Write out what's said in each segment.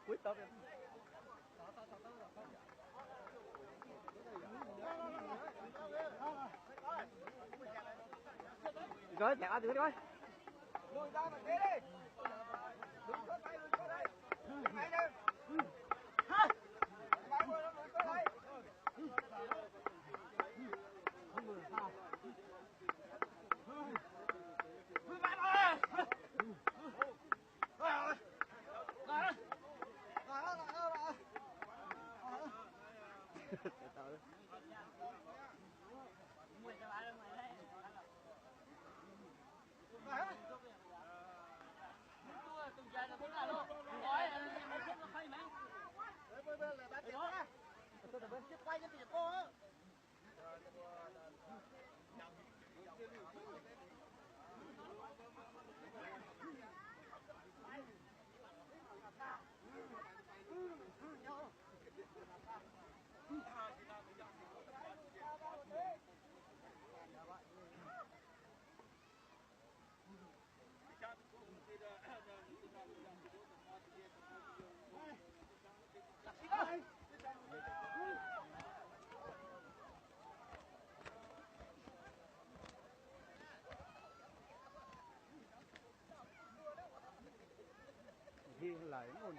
Quyết tâm em. Rồi chạy đi coi. Lùi ra mà thế đi. Lùi xuống đây, lùi xuống đây. Ngay đây. Hả? Ngay ngồi nó lùi xuống đây. Lùi lại mà. Lại. Lại. Quay cho tiền cô á. Hiên lại luôn.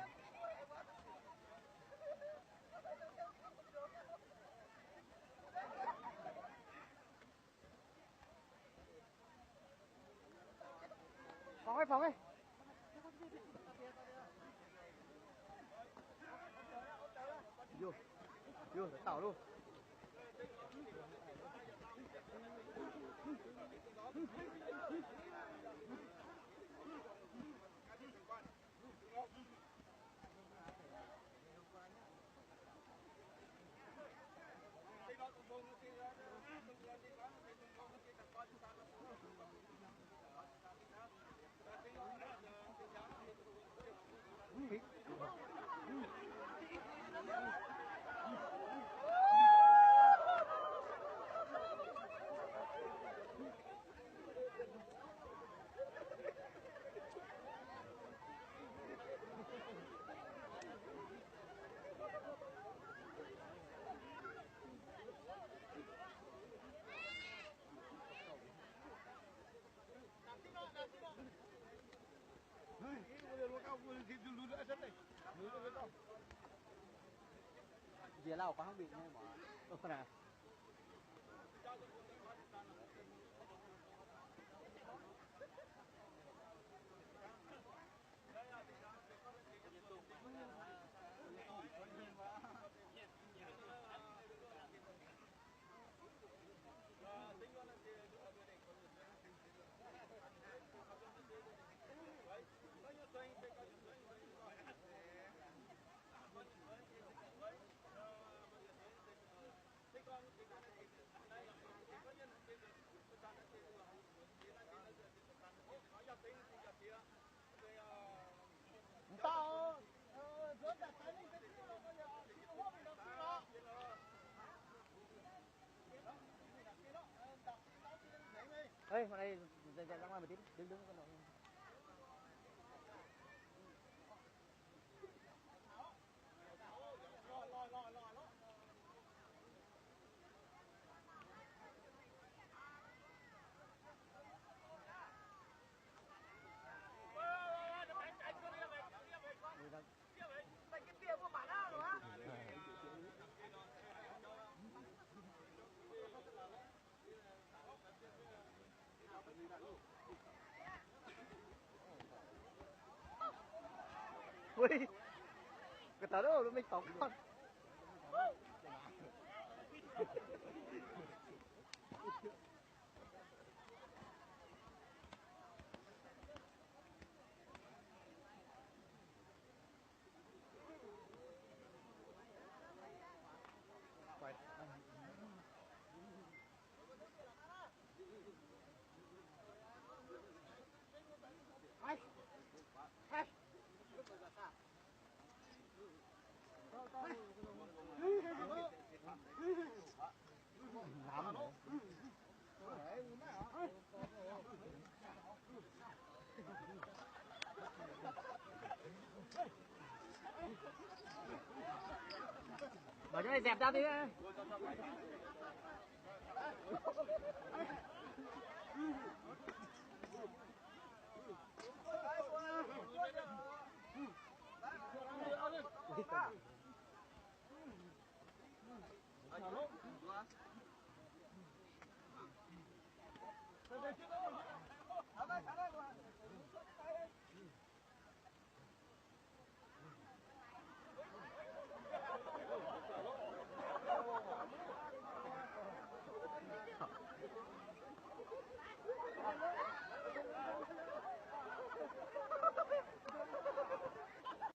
Phòng ấy. Vô để tàu luôn. Dìa lao có không bị nghe bỏ. Con nào. Ê, vào đây ra ngoài một tí, đứng con nào. Ui, cái tớ đó mình tóm con. Quay. Ai. Ai. Nắm. Bảo cho này dẹp ra tí. Hãy subscribe cho kênh Ghiền Mì Gõ để không bỏ lỡ những video hấp dẫn.